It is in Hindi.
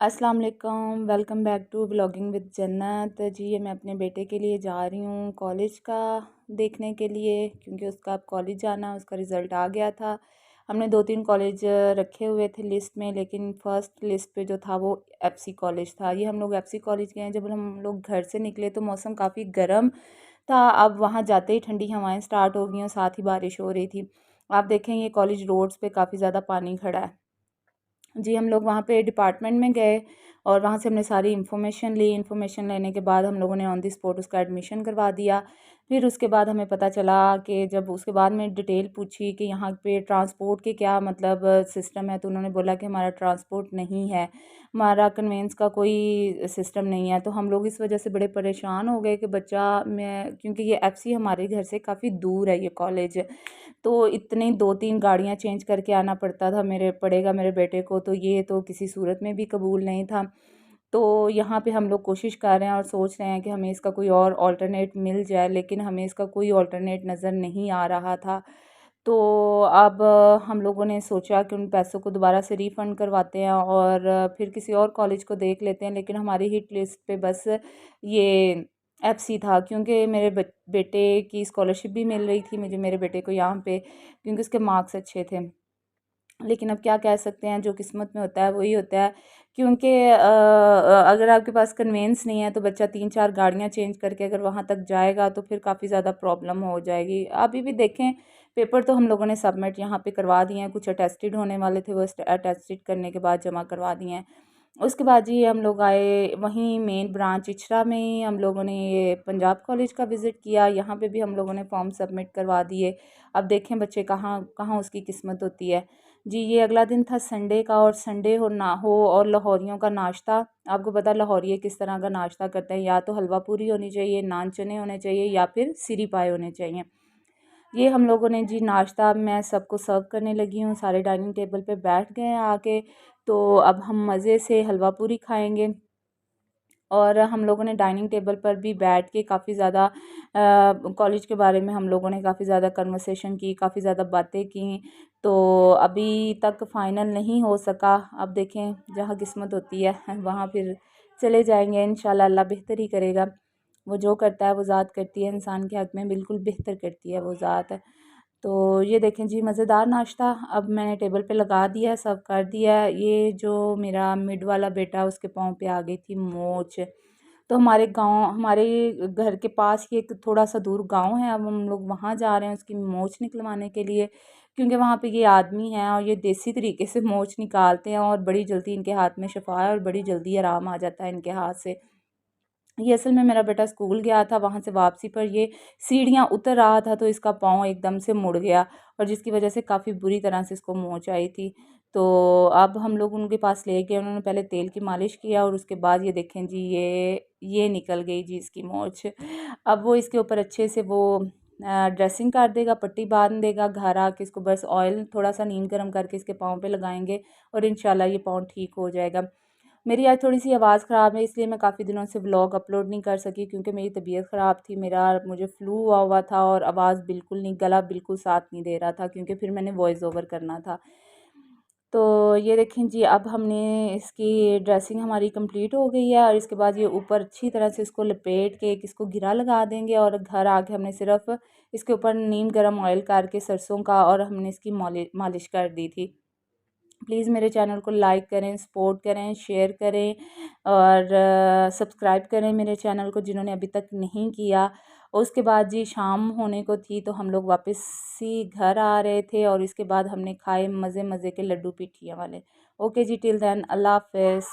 अस्सलाम वालेकुम, welcome back to vlogging with Jannat. जी ये मैं अपने बेटे के लिए जा रही हूँ कॉलेज का देखने के लिए, क्योंकि उसका अब कॉलेज जाना, उसका रिज़ल्ट आ गया था। हमने 2-3 कॉलेज रखे हुए थे लिस्ट में, लेकिन फ़र्स्ट लिस्ट पे जो था वो एफसी कॉलेज था। ये हम लोग एफसी कॉलेज गए हैं। जब हम लोग घर से निकले तो मौसम काफ़ी गर्म था। अब वहाँ जाते ही ठंडी हवाएँ स्टार्ट हो गई और साथ ही बारिश हो रही थी। आप देखें ये कॉलेज रोड्स पे काफ़ी ज़्यादा पानी खड़ा है। जी, हम लोग वहाँ पे डिपार्टमेंट में गए और वहाँ से हमने सारी इन्फॉर्मेशन ली। इन्फॉर्मेशन लेने के बाद हम लोगों ने ऑन द स्पॉट उसका एडमिशन करवा दिया। फिर उसके बाद हमें पता चला कि जब उसके बाद में डिटेल पूछी कि यहाँ पे ट्रांसपोर्ट के क्या मतलब सिस्टम है, तो उन्होंने बोला कि हमारा ट्रांसपोर्ट नहीं है, हमारा कन्वेंस का कोई सिस्टम नहीं है। तो हम लोग इस वजह से बड़े परेशान हो गए कि बच्चा मैं, क्योंकि ये एफसी हमारे घर से काफ़ी दूर है ये कॉलेज, तो इतनी 2-3 गाड़ियाँ चेंज करके आना पड़ेगा मेरे बेटे को, तो ये तो किसी सूरत में भी कबूल नहीं था। तो यहाँ पे हम लोग कोशिश कर रहे हैं और सोच रहे हैं कि हमें इसका कोई और अल्टरनेट मिल जाए, लेकिन हमें इसका कोई अल्टरनेट नज़र नहीं आ रहा था। तो अब हम लोगों ने सोचा कि उन पैसों को दोबारा से रिफ़ंड करवाते हैं और फिर किसी और कॉलेज को देख लेते हैं, लेकिन हमारी हिट लिस्ट पे बस ये एफसी था, क्योंकि मेरे बेटे की स्कॉलरशिप भी मिल रही थी मुझे, मेरे बेटे को यहाँ पे, क्योंकि उसके मार्क्स अच्छे थे। लेकिन अब क्या कह सकते हैं, जो किस्मत में होता है वही होता है, क्योंकि अगर आपके पास कन्वेंस नहीं है तो बच्चा 3-4 गाड़ियाँ चेंज करके अगर वहाँ तक जाएगा तो फिर काफ़ी ज़्यादा प्रॉब्लम हो जाएगी। अभी भी देखें, पेपर तो हम लोगों ने सबमिट यहाँ पे करवा दिए हैं, कुछ अटेस्टेड होने वाले थे, वो अटेस्टेड करने के बाद जमा करवा दिए हैं। उसके बाद जी हम लोग आए वहीं मेन ब्रांच इचरा में ही, हम लोगों ने ये पंजाब कॉलेज का विज़िट किया। यहाँ पे भी हम लोगों ने फॉर्म सबमिट करवा दिए। अब देखें बच्चे कहाँ कहाँ उसकी किस्मत होती है। जी ये अगला दिन था संडे का, और संडे हो ना हो और लाहौरियों का नाश्ता, आपको पता है लाहौरिये किस तरह का नाश्ता करते हैं, या तो हलवा पूरी होनी चाहिए, नान चने होने चाहिए, या फिर सिरी पाए होने चाहिए। ये हम लोगों ने जी नाश्ता, मैं सबको सर्व करने लगी हूँ, सारे डाइनिंग टेबल पे बैठ गए हैं आके। तो अब हम मज़े से हलवा पूरी खाएंगे, और हम लोगों ने डाइनिंग टेबल पर भी बैठ के काफ़ी ज़्यादा कॉलेज के बारे में हम लोगों ने काफ़ी ज़्यादा कन्वर्सेशन की, काफ़ी ज़्यादा बातें की। तो अभी तक फ़ाइनल नहीं हो सका, अब देखें जहाँ किस्मत होती है वहाँ फिर चले जाएंगे इंशाल्लाह। अल्लाह बेहतर ही करेगा, वो जो करता है वो ज़ात करती है, इंसान के हक़ में बिल्कुल बेहतर करती है वो ज़ात। तो ये देखें जी मज़ेदार नाश्ता अब मैंने टेबल पे लगा दिया है, सर्व कर दिया है। ये जो मेरा मिड वाला बेटा है उसके पाँव पे आ गई थी मोच। तो हमारे घर के पास ही एक थोड़ा-सा दूर गाँव है, अब हम लोग वहाँ जा रहे हैं उसकी मोच निकलवाने के लिए, क्योंकि वहाँ पे ये आदमी हैं और ये देसी तरीके से मोच निकालते हैं और बड़ी जल्दी इनके हाथ में शफ़ा है और बड़ी जल्दी आराम आ जाता है इनके हाथ से। ये असल में मेरा बेटा स्कूल गया था, वहाँ से वापसी पर ये सीढ़ियाँ उतर रहा था तो इसका पाँव एकदम से मुड़ गया, और जिसकी वजह से काफ़ी बुरी तरह से इसको मोच आई थी। तो अब हम लोग उनके पास ले गए, उन्होंने पहले तेल की मालिश किया और उसके बाद ये देखें जी ये निकल गई जी इसकी मोच। अब वो इसके ऊपर अच्छे से वो ड्रेसिंग कर देगा, पट्टी बाँध देगा, घर आके इसको बस ऑयल थोड़ा-सा नीम गर्म करके इसके पाँव पे लगाएँगे और इंशाल्लाह ये पाँव ठीक हो जाएगा। मेरी आज थोड़ी-सी आवाज़ ख़राब है, इसलिए मैं काफ़ी दिनों से व्लॉग अपलोड नहीं कर सकी, क्योंकि मेरी तबीयत ख़राब थी, मुझे फ्लू हुआ था और आवाज़ बिल्कुल नहीं, गला बिल्कुल साथ नहीं दे रहा था, क्योंकि फिर मैंने वॉइस ओवर करना था। तो ये देखें जी अब हमने इसकी ड्रेसिंग हमारी कंप्लीट हो गई है, और इसके बाद ये ऊपर अच्छी तरह से इसको लपेट के एक इसको घेरा लगा देंगे, और घर आके हमने सिर्फ़ इसके ऊपर नीम गर्म ऑयल करके सरसों का, और हमने इसकी मालिश कर दी थी। प्लीज़ मेरे चैनल को लाइक करें, सपोर्ट करें, शेयर करें, और सब्सक्राइब करें मेरे चैनल को जिन्होंने अभी तक नहीं किया। उसके बाद जी शाम होने को थी, तो हम लोग वापस ही घर आ रहे थे, और इसके बाद हमने खाए मज़े-मज़े के लड्डू पिठिया वाले। ओके जी, टिल देन अल्लाह हाफ़िज़।